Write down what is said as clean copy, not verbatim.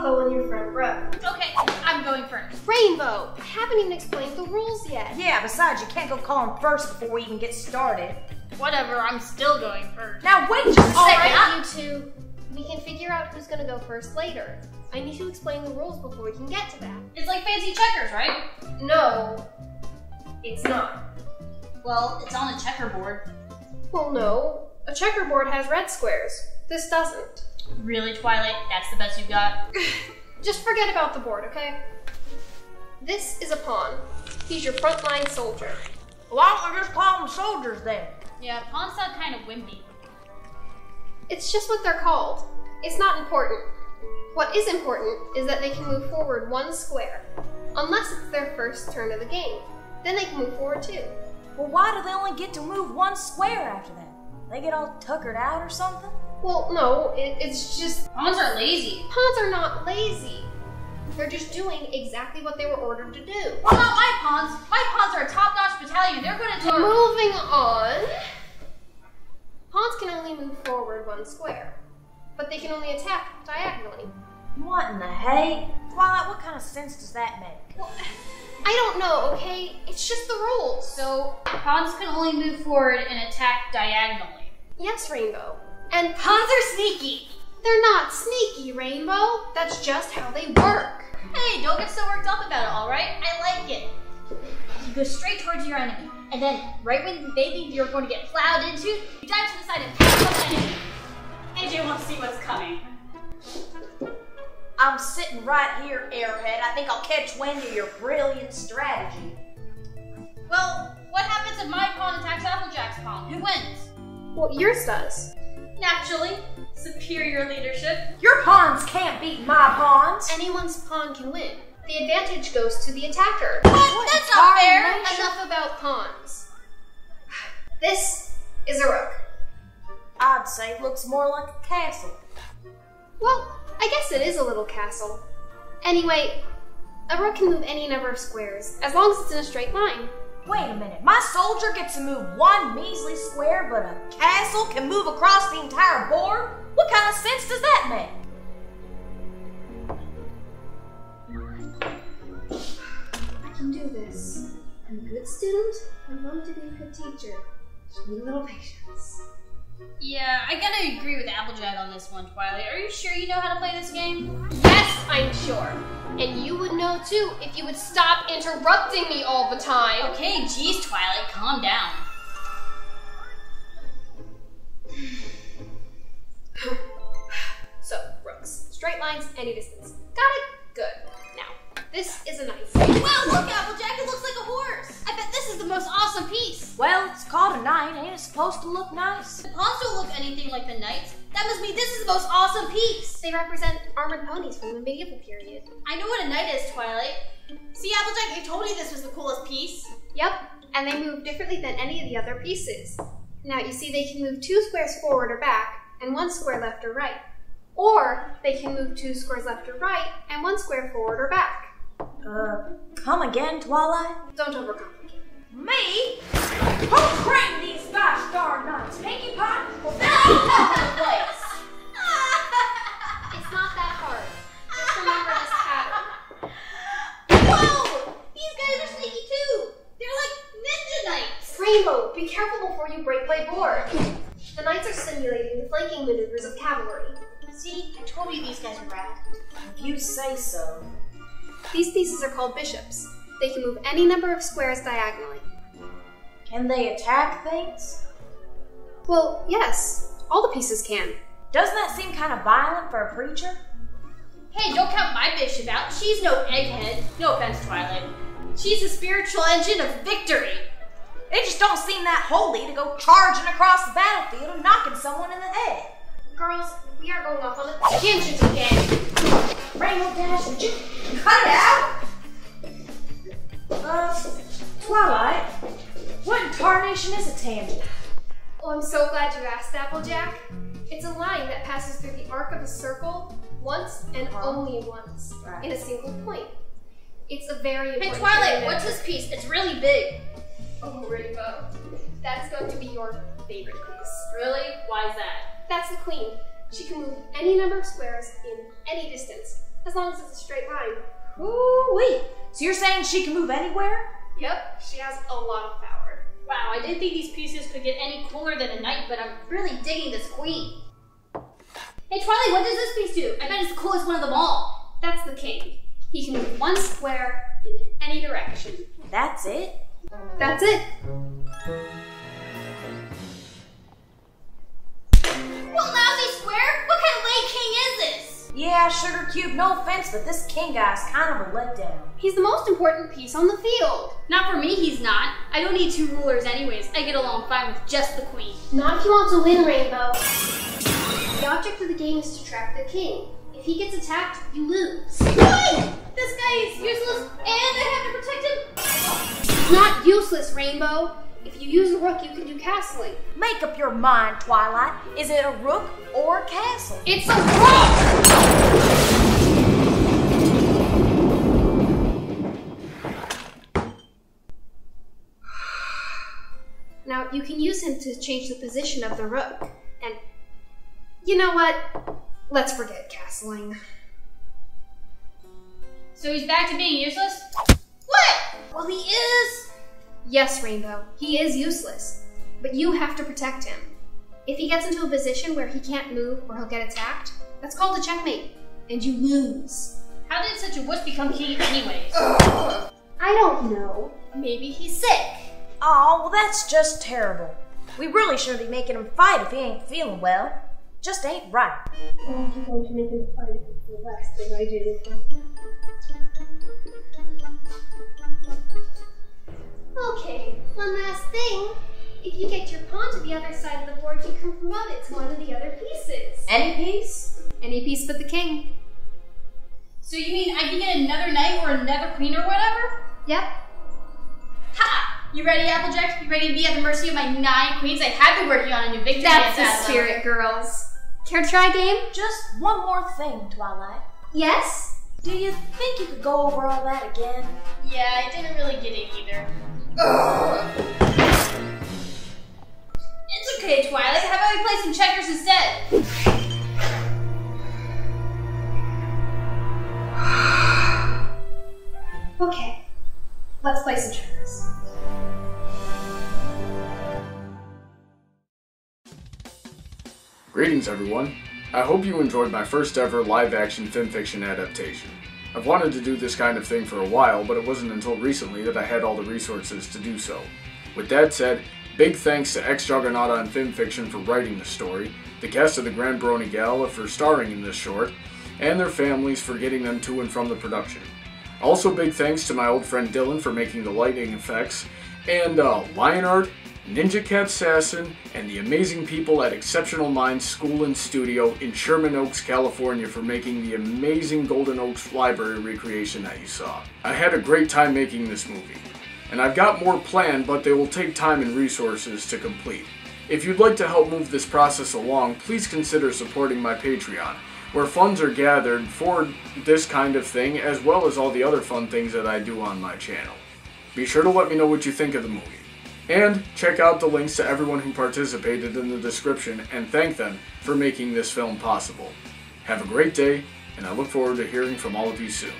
go on your front row. Okay, I'm going first. Rainbow, I haven't even explained the rules yet. Yeah, besides, you can't go call him first before we even get started. Whatever, I'm still going first. Now wait just a second. Alright, you two. We can figure out who's gonna go first later. I need to explain the rules before we can get to that. It's like fancy checkers, right? No, it's not. Well, it's on a checkerboard. Well, no. A checkerboard has red squares. This doesn't. Really, Twilight? That's the best you've got? Just forget about the board, okay? This is a pawn. He's your frontline soldier. Why don't we just call them soldiers then? Yeah, pawns sound kind of wimpy. It's just what they're called. It's not important. What is important is that they can move forward 1 square, unless it's their first turn of the game. Then they can move forward 2. Well, why do they only get to move 1 square after that? They get all tuckered out or something? Well, no, it's just... Pawns are lazy. Pawns are not lazy. They're just doing exactly what they were ordered to do. Well, not my pawns. My pawns are a top-notch battalion. They're going to do... Moving on. Pawns can only move forward 1 square, but they can only attack diagonally. What in the hay? Twilight, what kind of sense does that make? Well, I don't know, okay? It's just the rules. So, pawns can only move forward and attack diagonally. Yes, Rainbow. And Pawns are sneaky. they're not sneaky, Rainbow. That's just how they work. Hey, don't get so worked up about it, alright? I like it. You go straight towards your enemy, and then, right when they think you're going to get plowed into, you dive to the side and pick up the enemy. AJ wants to see what's coming. I'm sitting right here, Airhead. I think I'll catch wind of your brilliant strategy. Well, what happens if my pawn attacks Applejack's pawn? Who wins? Well, yours does. Naturally, superior leadership. Your pawns can't beat my pawns. Anyone's pawn can win. The advantage goes to the attacker. What? That's not fair. Enough about pawns. This is a rook. I'd say it looks more like a castle. Well, I guess it is a little castle. Anyway, a rook can move any number of squares, as long as it's in a straight line. Wait a minute, my soldier gets to move 1 measly square, but a castle can move across the entire board? What kind of sense does that make? I can do this. I'm a good student. I'm going to be a good teacher. Just need a little patience. Yeah, I gotta agree with Applejack on this one, Twilight. Are you sure you know how to play this game? Yes, I'm sure. And you would know too if you would stop interrupting me all the time. Okay, geez, Twilight, calm down. So, rooks. Straight lines, any distance. Got it? Good. Now, this is a knight. Wow, look, Applejack, it looks like a horse. I bet this is the most awesome piece. Well, it's called a knight. Ain't it supposed to look nice? The pawns don't look anything like the knights. That must mean this is the most awesome piece. They represent armored ponies from the medieval period. I know what a knight is, Twilight. See, Applejack, I told you this was the coolest piece. Yep, and they move differently than any of the other pieces. Now, you see they can move 2 squares forward or back, and 1 square left or right. Or, they can move 2 squares left or right, and 1 square forward or back. Come again, Twilight? Don't overcomplicate. Me? Who trained these gosh darn knights? Pinkie Pie? Well, that's the place. It's not that hard. Just remember this pattern. Whoa! These guys are sneaky too. They're like ninja knights. Rainbow, be careful before you break my board. The knights are simulating the flanking maneuvers of cavalry. See, I told you these guys are rad. If you say so. These pieces are called bishops. They can move any number of squares diagonally. Can they attack things? Well, yes. All the pieces can. Doesn't that seem kind of violent for a preacher? Hey, don't count my bishop out. She's no egghead. No offense, Twilight. She's the spiritual engine of victory. It just don't seem that holy to go charging across the battlefield and knocking someone in the head. Girls, we are going off on a tangent again. Rainbow Dash, would you cut it out? Twilight, what in tarnation is a tangent? Oh, I'm so glad you asked, Applejack. It's a line that passes through the arc of a circle once and only once in a single point. It's a very important... Hey, Twilight, what's this piece? It's really big. Oh, Rainbow. That's going to be your favorite piece. Really? Why is that? That's the queen. She can move any number of squares in any distance, as long as it's a straight line. Ooh-wee. So you're saying she can move anywhere? Yep, she has a lot of power. Wow, I didn't think these pieces could get any cooler than a knight, but I'm really digging this queen. Hey Twilight, what does this piece do? I bet it's the coolest one of them all. That's the king. He can move one square in any direction. That's it? That's it. What lousy square? What kind of lame king is this? Yeah, Sugar Cube, no offense, but this king guy's kind of a letdown. He's the most important piece on the field. Not for me, he's not. I don't need two rulers anyways. I get along fine with just the queen. Not if you want to win, Rainbow. The object of the game is to trap the king. If he gets attacked, you lose. Wait! This guy is useless and I have to protect him? He's not useless, Rainbow. If you use a rook, you can do castling. Make up your mind, Twilight. Is it a rook or a castle? It's a rook! Now, you can use him to change the position of the rook. And you know what? Let's forget castling. So he's back to being useless? What? Well, he is. Yes, Rainbow, he is useless, but you have to protect him. If he gets into a position where he can't move or he'll get attacked, that's called a checkmate, and you lose. How did such a wuss become king anyways? I don't know. Maybe he's sick. Oh, well, that's just terrible. We really shouldn't be making him fight if he ain't feeling well. Just ain't right. I'm going to make him fight if it's the last thing I do. Okay, one last thing. If you get your pawn to the other side of the board, you can promote it to one of the other pieces. Any piece? Any piece but the king. So you mean I can get another knight or another queen or whatever? Yep. Ha! You ready, Applejack? You ready to be at the mercy of my 9 queens? I have been working on a new victory That's dance the out of spirit, them. girls. Care to try a game? Just one more thing, Twilight. Yes? Do you think you could go over all that again? Yeah, I didn't really get it either. It's okay, Twilight. How about we play some checkers instead? Okay. Let's play some checkers. Greetings everyone. I hope you enjoyed my first ever live-action fanfiction adaptation. I've wanted to do this kind of thing for a while, but it wasn't until recently that I had all the resources to do so. With that said, big thanks to Xjuggernaughtx and Fanfiction for writing the story, the cast of the Grand Brawny Gala for starring in this short, and their families for getting them to and from the production. Also big thanks to my old friend Dylan for making the lighting effects, and Lionart, Ninja Cat Sassin, and the amazing people at Exceptional Minds School and Studio in Sherman Oaks, California for making the amazing Golden Oaks Library recreation that you saw. I had a great time making this movie, and I've got more planned, but they will take time and resources to complete. If you'd like to help move this process along, please consider supporting my Patreon, where funds are gathered for this kind of thing, as well as all the other fun things that I do on my channel. Be sure to let me know what you think of the movie. And check out the links to everyone who participated in the description and thank them for making this film possible. Have a great day, and I look forward to hearing from all of you soon.